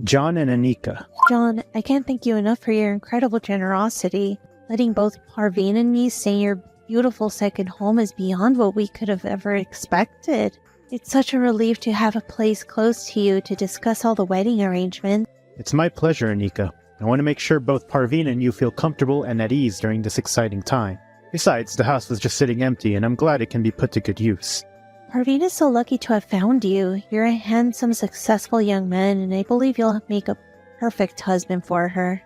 John and Anika. John, I can't thank you enough for your incredible generosity. Letting both Parveen and me stay in your beautiful second home is beyond what we could have ever expected. It's such a relief to have a place close to you to discuss all the wedding arrangements. It's my pleasure, Anika. I want to make sure both Parveen and you feel comfortable and at ease during this exciting time. Besides, the house was just sitting empty, and I'm glad it can be put to good use. Parveen is so lucky to have found you. You're a handsome, successful young man, and I believe you'll make a perfect husband for her.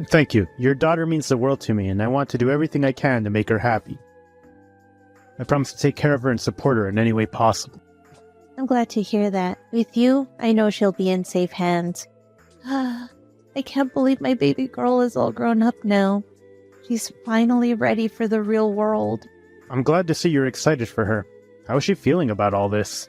Thank you. Your daughter means the world to me, and I want to do everything I can to make her happy. I promise to take care of her and support her in any way possible. I'm glad to hear that. With you, I know she'll be in safe hands. I can't believe my baby girl is all grown up now. She's finally ready for the real world. I'm glad to see you're excited for her. How is she feeling about all this?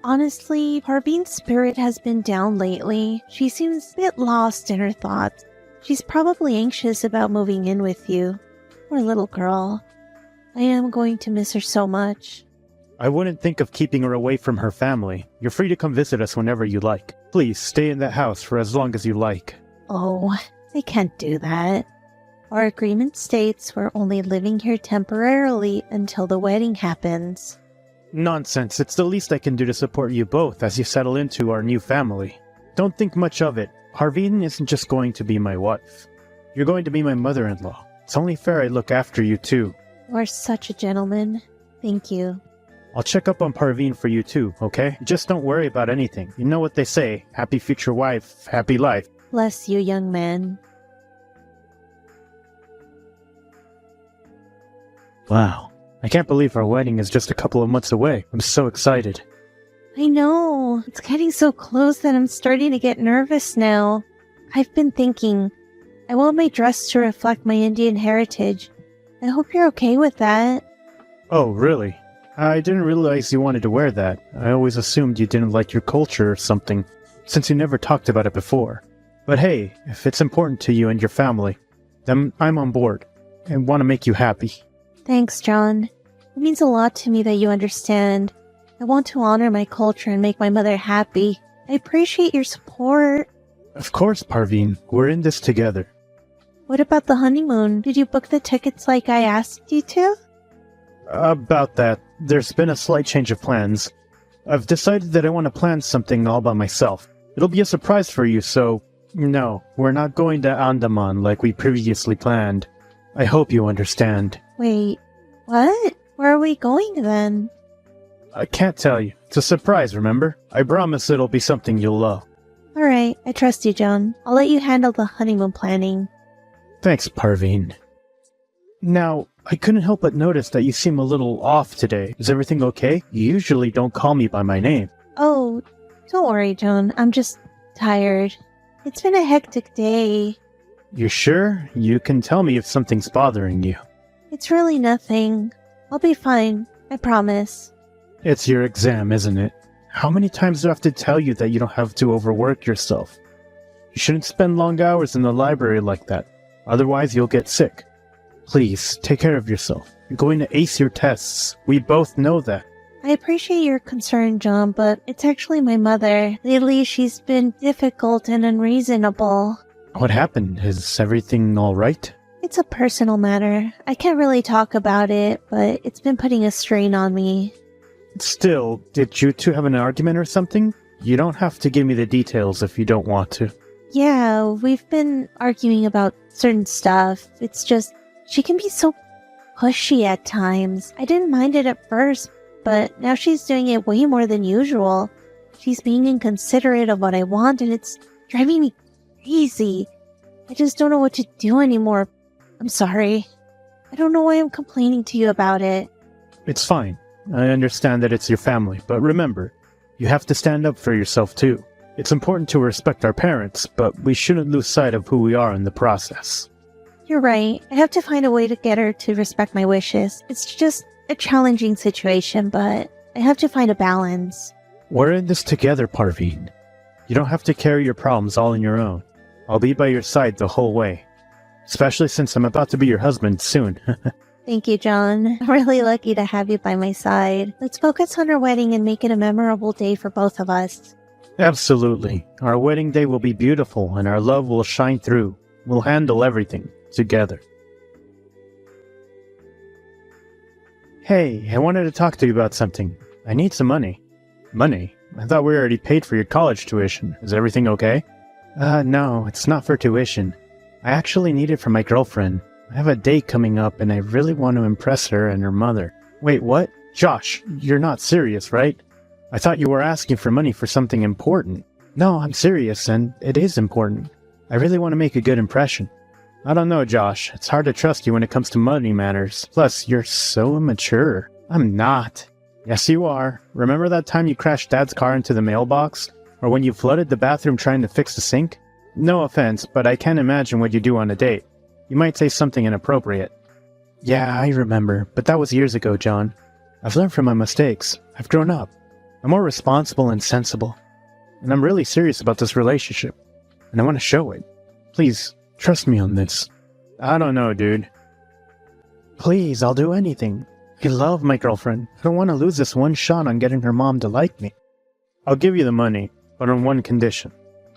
Honestly, Parveen's spirit has been down lately. She seems a bit lost in her thoughts. She's probably anxious about moving in with you. Poor little girl. I am going to miss her so much. I wouldn't think of keeping her away from her family. You're free to come visit us whenever you like. Please, stay in that house for as long as you like. Oh, I can't do that. Our agreement states we're only living here temporarily until the wedding happens. Nonsense. It's the least I can do to support you both as you settle into our new family. Don't think much of it. Parveen isn't just going to be my wife. You're going to be my mother-in-law. It's only fair I look after you too. You are such a gentleman. Thank you. I'll check up on Parveen for you too, okay? Just don't worry about anything. You know what they say, happy future wife, happy life. Bless you, young man. Wow. I can't believe our wedding is just a couple of months away. I'm so excited. I know. It's getting so close that I'm starting to get nervous now. I've been thinking, I want my dress to reflect my Indian heritage. I hope you're okay with that. Oh, really? I didn't realize you wanted to wear that. I always assumed you didn't like your culture or something, since you never talked about it before. But hey, if it's important to you and your family, then I'm on board, and want to make you happy. Thanks, John. It means a lot to me that you understand. I want to honor my culture and make my mother happy. I appreciate your support. Of course, Parveen. We're in this together. What about the honeymoon? Did you book the tickets like I asked you to? About that, there's been a slight change of plans. I've decided that I want to plan something all by myself. It'll be a surprise for you, so no, we're not going to Andaman like we previously planned. I hope you understand. Wait, what? Where are we going then? I can't tell you. It's a surprise, remember? I promise it'll be something you'll love. Alright, I trust you, John. I'll let you handle the honeymoon planning. Thanks, Parveen. Now, I couldn't help but notice that you seem a little off today. Is everything okay? You usually don't call me by my name. Oh, don't worry, John. I'm just tired. It's been a hectic day. You sure? You can tell me if something's bothering you. It's really nothing. I'll be fine. I promise. It's your exam, isn't it? How many times do I have to tell you that you don't have to overwork yourself? You shouldn't spend long hours in the library like that. Otherwise, you'll get sick. Please, take care of yourself. You're going to ace your tests. We both know that. I appreciate your concern, John, but it's actually my mother. Lately, she's been difficult and unreasonable. What happened? Is everything all right? It's a personal matter. I can't really talk about it, but it's been putting a strain on me. Still, did you two have an argument or something? You don't have to give me the details if you don't want to. Yeah, we've been arguing about certain stuff. It's just, she can be so pushy at times. I didn't mind it at first, but now she's doing it way more than usual. She's being inconsiderate of what I want, and it's driving me crazy. I just don't know what to do anymore. I'm sorry. I don't know why I'm complaining to you about it. It's fine. I understand that it's your family, but remember, you have to stand up for yourself too. It's important to respect our parents, but we shouldn't lose sight of who we are in the process. You're right. I have to find a way to get her to respect my wishes. It's just a challenging situation, but I have to find a balance. We're in this together, Parveen. You don't have to carry your problems all on your own. I'll be by your side the whole way. Especially since I'm about to be your husband soon. Thank you, John. I'm really lucky to have you by my side. Let's focus on our wedding and make it a memorable day for both of us. Absolutely. Our wedding day will be beautiful and our love will shine through. We'll handle everything together. Hey, I wanted to talk to you about something. I need some money. Money? I thought we already paid for your college tuition. Is everything okay? No, it's not for tuition. I actually need it for my girlfriend. I have a date coming up and I really want to impress her and her mother. Wait, what? Josh, you're not serious, right? I thought you were asking for money for something important. No, I'm serious, and it is important. I really want to make a good impression. I don't know, Josh. It's hard to trust you when it comes to money matters. Plus, you're so immature. I'm not. Yes, you are. Remember that time you crashed Dad's car into the mailbox? Or when you flooded the bathroom trying to fix the sink? No offense, but I can't imagine what you do on a date. You might say something inappropriate. Yeah, I remember, but that was years ago, John. I've learned from my mistakes. I've grown up. I'm more responsible and sensible. And I'm really serious about this relationship. And I want to show it. Please, trust me on this. I don't know, dude. Please, I'll do anything. I love my girlfriend. I don't want to lose this one shot on getting her mom to like me. I'll give you the money, but on one condition.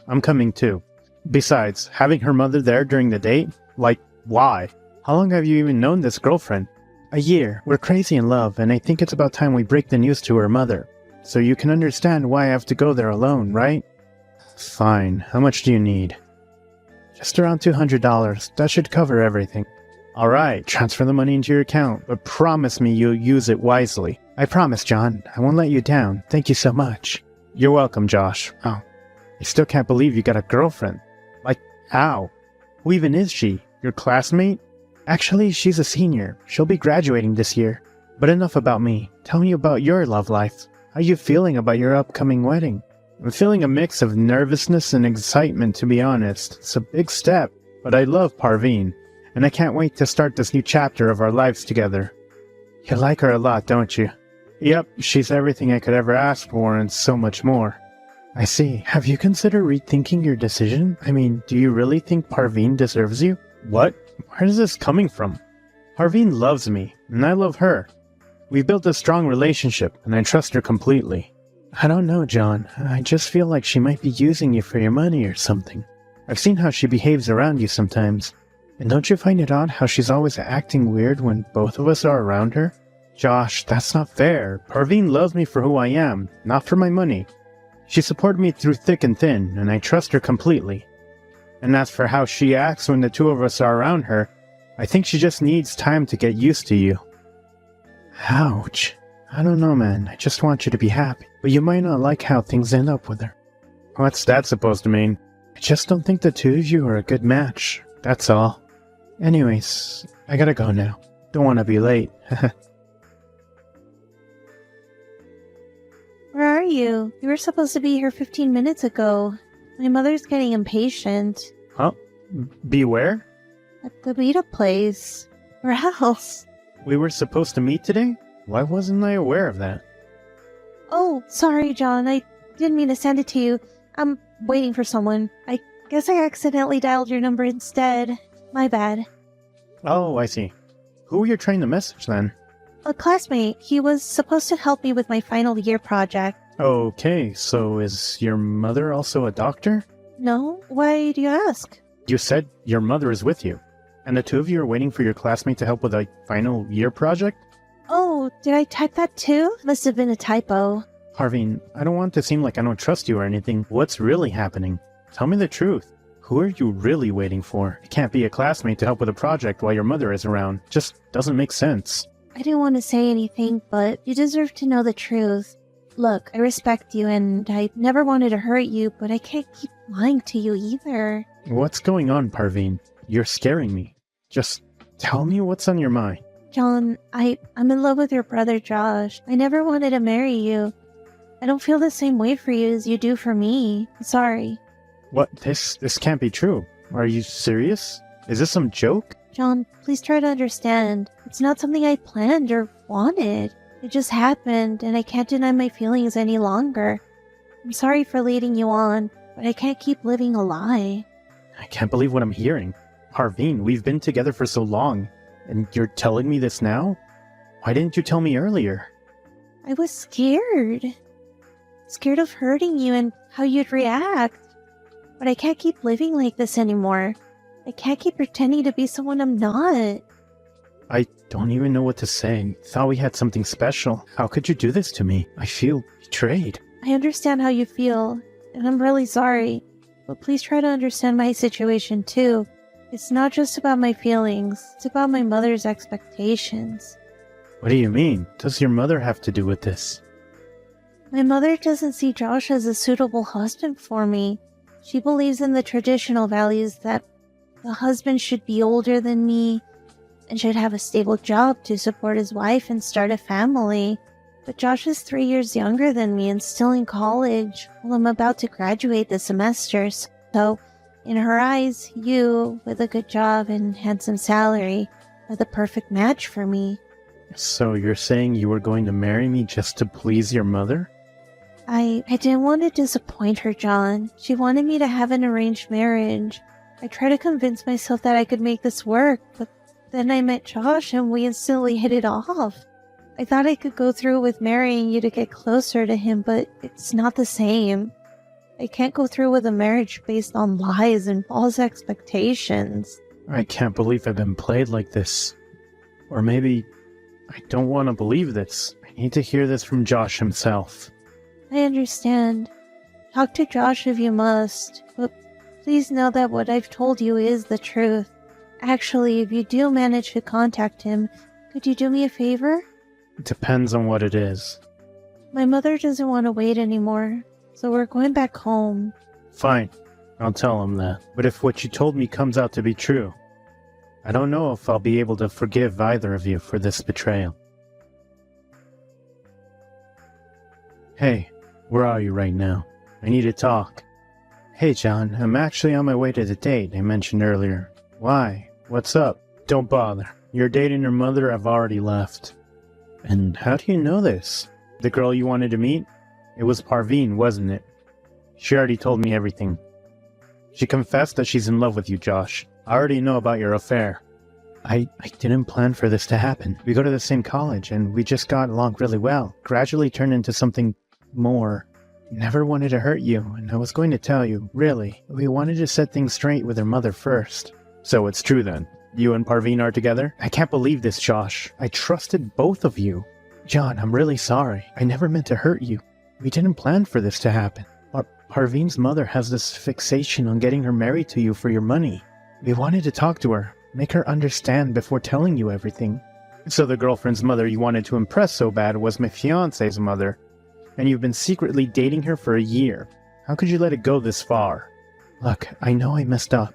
I'm coming too. Besides, having her mother there during the date? Like, why? How long have you even known this girlfriend? A year. We're crazy in love, and I think it's about time we break the news to her mother. So you can understand why I have to go there alone, right? Fine. How much do you need? Just around $200. That should cover everything. Alright, transfer the money into your account, but promise me you'll use it wisely. I promise, John. I won't let you down. Thank you so much. You're welcome, Josh. Oh, I still can't believe you got a girlfriend. Like, how? Who even is she? Your classmate? Actually, she's a senior. She'll be graduating this year. But enough about me. Tell me about your love life. How are you feeling about your upcoming wedding? I'm feeling a mix of nervousness and excitement, to be honest. It's a big step, but I love Parveen, and I can't wait to start this new chapter of our lives together. You like her a lot, don't you? Yep, she's everything I could ever ask for and so much more. I see. Have you considered rethinking your decision? I mean, do you really think Parveen deserves you? What? Where is this coming from? Parveen loves me, and I love her. We've built a strong relationship, and I trust her completely. I don't know, John. I just feel like she might be using you for your money or something. I've seen how she behaves around you sometimes. And don't you find it odd how she's always acting weird when both of us are around her? Josh, that's not fair. Parveen loves me for who I am, not for my money. She supported me through thick and thin, and I trust her completely. And as for how she acts when the two of us are around her, I think she just needs time to get used to you. Ouch. I don't know, man. I just want you to be happy. But you might not like how things end up with her. What's that supposed to mean? I just don't think the two of you are a good match. That's all. Anyways, I gotta go now. Don't want to be late. Where are you? You were supposed to be here 15 minutes ago. My mother's getting impatient. Huh? Beware? At the meetup place. Where else? We were supposed to meet today? Why wasn't I aware of that? Oh, sorry, John. I didn't mean to send it to you. I'm waiting for someone. I guess I accidentally dialed your number instead. My bad. Oh, I see. Who were you trying to message then? A classmate. He was supposed to help me with my final year project. Okay, so is your mother also a doctor? No? Why do you ask? You said your mother is with you. And the two of you are waiting for your classmate to help with a final year project? Oh, did I type that too? Must have been a typo. Parveen, I don't want to seem like I don't trust you or anything. What's really happening? Tell me the truth. Who are you really waiting for? It can't be a classmate to help with a project while your mother is around. Just doesn't make sense. I didn't want to say anything, but you deserve to know the truth. Look, I respect you and I never wanted to hurt you, but I can't keep lying to you either. What's going on, Parveen? You're scaring me. Just tell me what's on your mind. John, I'm in love with your brother Josh. I never wanted to marry you. I don't feel the same way for you as you do for me. I'm sorry. What? This can't be true. Are you serious? Is this some joke? John, please try to understand. It's not something I planned or wanted. It just happened, and I can't deny my feelings any longer. I'm sorry for leading you on, but I can't keep living a lie. I can't believe what I'm hearing. Parveen, we've been together for so long, and you're telling me this now? Why didn't you tell me earlier? I was scared. scared of hurting you and how you'd react. But I can't keep living like this anymore. I can't keep pretending to be someone I'm not. I don't even know what to say. Thought we had something special. How could you do this to me? I feel betrayed. I understand how you feel, and I'm really sorry. But please try to understand my situation too. It's not just about my feelings, it's about my mother's expectations. What do you mean? Does your mother have to do with this? My mother doesn't see Josh as a suitable husband for me. She believes in the traditional values that the husband should be older than me and should have a stable job to support his wife and start a family. But Josh is 3 years younger than me and still in college, while I'm about to graduate this semester. So, in her eyes, you, with a good job and handsome salary, are the perfect match for me. So you're saying you were going to marry me just to please your mother? I didn't want to disappoint her, John. She wanted me to have an arranged marriage. I tried to convince myself that I could make this work, but then I met Josh and we instantly hit it off. I thought I could go through with marrying you to get closer to him, but it's not the same. I can't go through with a marriage based on lies and false expectations. I can't believe I've been played like this. Or maybe I don't want to believe this. I need to hear this from Josh himself. I understand. Talk to Josh if you must, but please know that what I've told you is the truth. Actually, if you do manage to contact him, could you do me a favor? It depends on what it is. My mother doesn't want to wait anymore, so we're going back home. Fine, I'll tell him that. But if what you told me comes out to be true, I don't know if I'll be able to forgive either of you for this betrayal. Hey, where are you right now? I need to talk. Hey John, I'm actually on my way to the date I mentioned earlier. Why? What's up? Don't bother. Your date and your mother have already left. And how do you know this? The girl you wanted to meet? It was Parveen, wasn't it? She already told me everything. She confessed that she's in love with you, Josh. I already know about your affair. I didn't plan for this to happen. We go to the same college, and we just got along really well. Gradually turned into something more. Never wanted to hurt you, and I was going to tell you, really. We wanted to set things straight with her mother first. So it's true then. You and Parveen are together? I can't believe this, Josh. I trusted both of you. John, I'm really sorry. I never meant to hurt you. We didn't plan for this to happen. Parveen's mother has this fixation on getting her married to you for your money. We wanted to talk to her, make her understand before telling you everything. So the girlfriend's mother you wanted to impress so bad was my fiancé's mother, and you've been secretly dating her for a year. How could you let it go this far? Look, I know I messed up.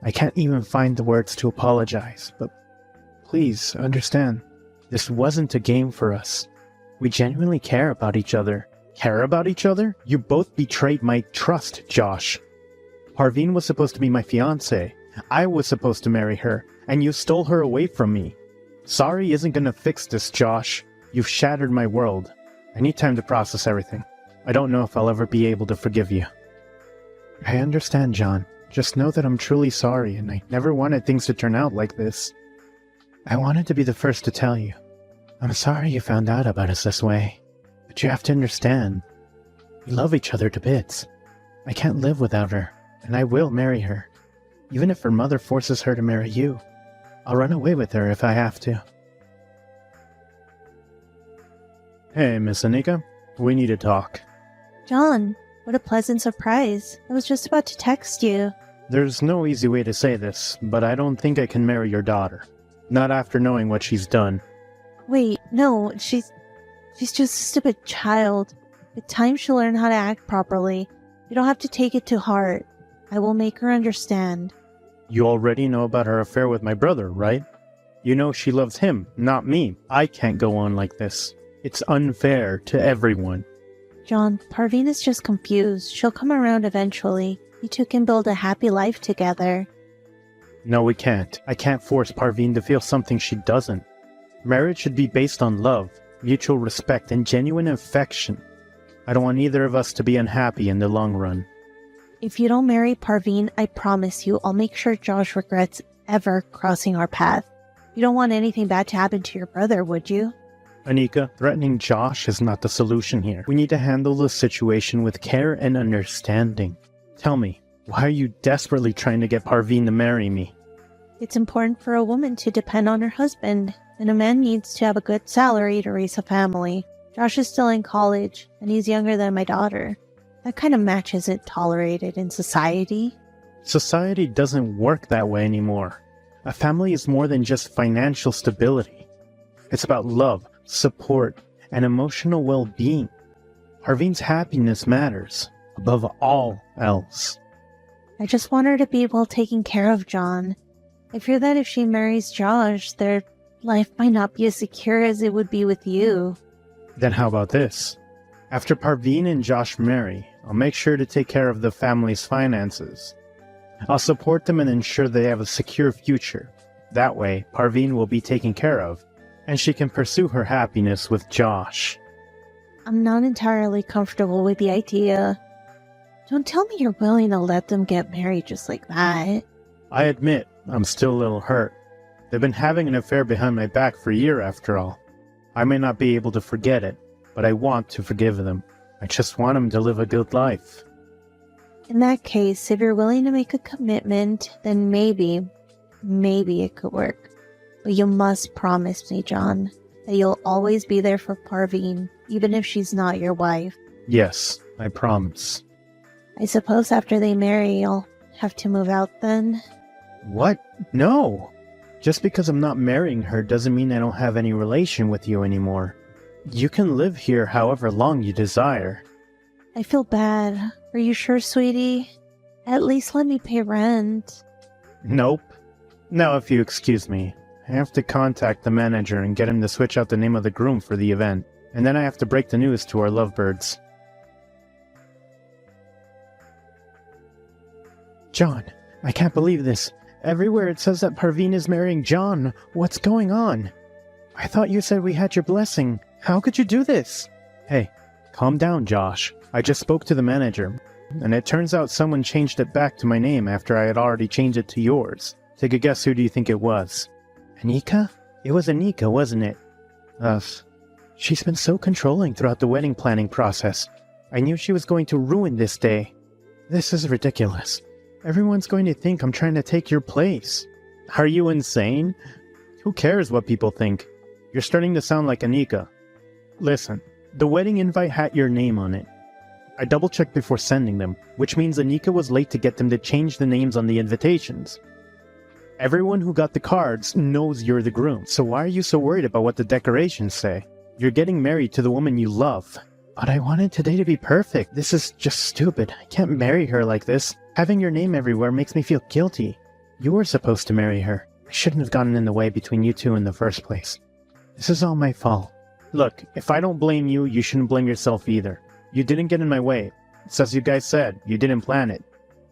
I can't even find the words to apologize, but please understand, this wasn't a game for us. We genuinely care about each other. Care about each other? You both betrayed my trust, Josh. Parveen was supposed to be my fiancé. I was supposed to marry her, and you stole her away from me. Sorry isn't gonna fix this, Josh. You've shattered my world. I need time to process everything. I don't know if I'll ever be able to forgive you. I understand, John. Just know that I'm truly sorry, and I never wanted things to turn out like this. I wanted to be the first to tell you. I'm sorry you found out about us this way. But you have to understand, we love each other to bits. I can't live without her, and I will marry her. Even if her mother forces her to marry you, I'll run away with her if I have to. Hey, Miss Anika, we need to talk. John, what a pleasant surprise. I was just about to text you. There's no easy way to say this, but I don't think I can marry your daughter. Not after knowing what she's done. Wait, no, she's just a stupid child. With time she'll learn how to act properly. You don't have to take it to heart. I will make her understand. You already know about her affair with my brother, right? You know she loves him, not me. I can't go on like this. It's unfair to everyone. John, Parveen is just confused. She'll come around eventually. You two can build a happy life together. No, we can't. I can't force Parveen to feel something she doesn't. Marriage should be based on love, mutual respect, and genuine affection. I don't want either of us to be unhappy in the long run. If you don't marry Parveen, I promise you I'll make sure Josh regrets ever crossing our path. You don't want anything bad to happen to your brother, would you? Anika, threatening Josh is not the solution here. We need to handle the situation with care and understanding. Tell me, why are you desperately trying to get Parveen to marry me? It's important for a woman to depend on her husband, and a man needs to have a good salary to raise a family. Josh is still in college, and he's younger than my daughter. That kind of match isn't tolerated in society. Society doesn't work that way anymore. A family is more than just financial stability. It's about love, support, and emotional well-being. Parveen's happiness matters, above all else. I just want her to be well taken care of, John. I fear that if she marries Josh, their life might not be as secure as it would be with you. Then how about this? After Parveen and Josh marry, I'll make sure to take care of the family's finances. I'll support them and ensure they have a secure future. That way, Parveen will be taken care of, and she can pursue her happiness with Josh. I'm not entirely comfortable with the idea. Don't tell me you're willing to let them get married just like that. I admit, I'm still a little hurt. They've been having an affair behind my back for a year after all. I may not be able to forget it, but I want to forgive them. I just want them to live a good life. In that case, if you're willing to make a commitment, then maybe it could work. But you must promise me, John, that you'll always be there for Parveen, even if she's not your wife. Yes, I promise. I suppose after they marry, you'll have to move out then? What? No! Just because I'm not marrying her doesn't mean I don't have any relation with you anymore. You can live here however long you desire. I feel bad. Are you sure, sweetie? At least let me pay rent. Nope. Now if you excuse me, I have to contact the manager and get him to switch out the name of the groom for the event. And then I have to break the news to our lovebirds. John, I can't believe this. Everywhere it says that Parveen is marrying John. What's going on? I thought you said we had your blessing. How could you do this? Hey, calm down, Josh. I just spoke to the manager, and it turns out someone changed it back to my name after I had already changed it to yours. Take a guess, who do you think it was? Anika? It was Anika, wasn't it? She's been so controlling throughout the wedding planning process. I knew she was going to ruin this day. This is ridiculous. Everyone's going to think I'm trying to take your place. Are you insane? Who cares what people think? You're starting to sound like Anika. Listen, the wedding invite had your name on it. I double-checked before sending them, which means Anika was late to get them to change the names on the invitations. Everyone who got the cards knows you're the groom, so why are you so worried about what the decorations say? You're getting married to the woman you love. But I wanted today to be perfect. This is just stupid. I can't marry her like this. Having your name everywhere makes me feel guilty. You were supposed to marry her. I shouldn't have gotten in the way between you two in the first place. This is all my fault. Look, if I don't blame you, you shouldn't blame yourself either. You didn't get in my way. It's as you guys said, you didn't plan it.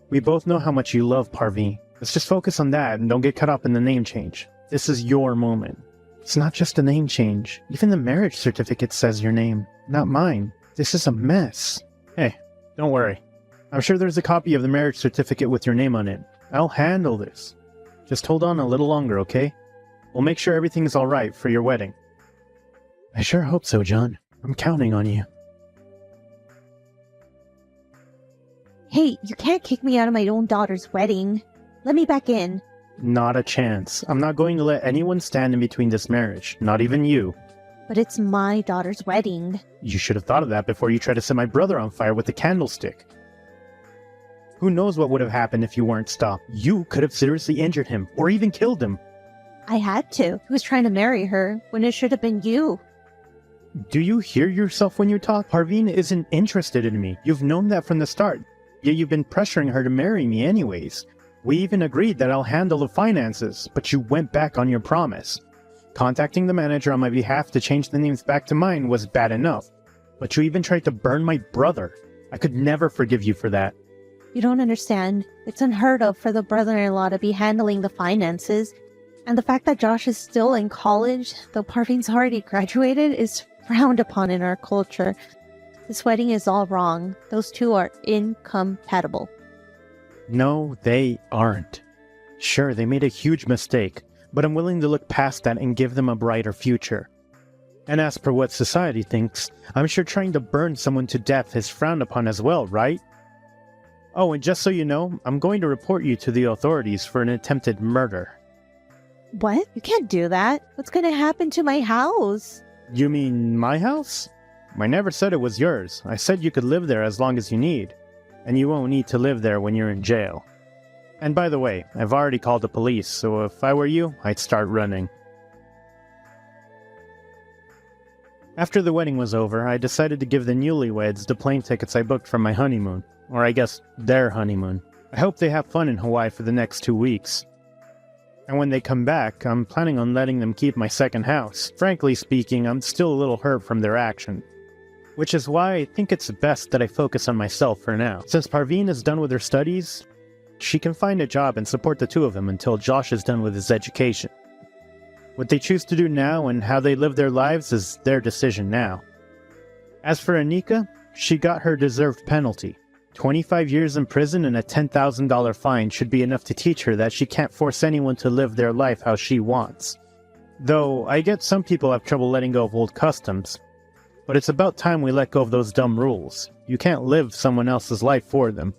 We both know how much you love Parveen. Let's just focus on that and don't get caught up in the name change. This is your moment. It's not just a name change. Even the marriage certificate says your name, not mine. This is a mess. Hey, don't worry. I'm sure there's a copy of the marriage certificate with your name on it. I'll handle this. Just hold on a little longer, okay? We'll make sure everything's alright for your wedding. I sure hope so, John. I'm counting on you. Hey, you can't kick me out of my own daughter's wedding. Let me back in. Not a chance. I'm not going to let anyone stand in between this marriage, not even you. But it's my daughter's wedding. You should have thought of that before you tried to set my brother on fire with the candlestick. Who knows what would have happened if you weren't stopped? You could have seriously injured him, or even killed him. I had to. He was trying to marry her, when it should have been you. Do you hear yourself when you talk? Parveen isn't interested in me. You've known that from the start. Yet you've been pressuring her to marry me anyways. We even agreed that I'll handle the finances, but you went back on your promise. Contacting the manager on my behalf to change the names back to mine was bad enough. But you even tried to burn my brother. I could never forgive you for that. You don't understand. It's unheard of for the brother-in-law to be handling the finances. And the fact that Josh is still in college, though Parveen's already graduated, is frowned upon in our culture. This wedding is all wrong. Those two are incompatible. No, they aren't. Sure, they made a huge mistake, but I'm willing to look past that and give them a brighter future. And as per what society thinks, I'm sure trying to burn someone to death is frowned upon as well, right? Oh, and just so you know, I'm going to report you to the authorities for an attempted murder. What? You can't do that. What's gonna happen to my house? You mean my house? I never said it was yours. I said you could live there as long as you need. And you won't need to live there when you're in jail. And by the way, I've already called the police, so if I were you, I'd start running. After the wedding was over, I decided to give the newlyweds the plane tickets I booked for my honeymoon. Or I guess, their honeymoon. I hope they have fun in Hawaii for the next 2 weeks. And when they come back, I'm planning on letting them keep my second house. Frankly speaking, I'm still a little hurt from their action. Which is why I think it's best that I focus on myself for now. Since Parveen is done with her studies, she can find a job and support the two of them until Josh is done with his education. What they choose to do now and how they live their lives is their decision now. As for Anika, she got her deserved penalty. 25 years in prison and a $10,000 fine should be enough to teach her that she can't force anyone to live their life how she wants. Though, I get some people have trouble letting go of old customs. But it's about time we let go of those dumb rules. You can't live someone else's life for them.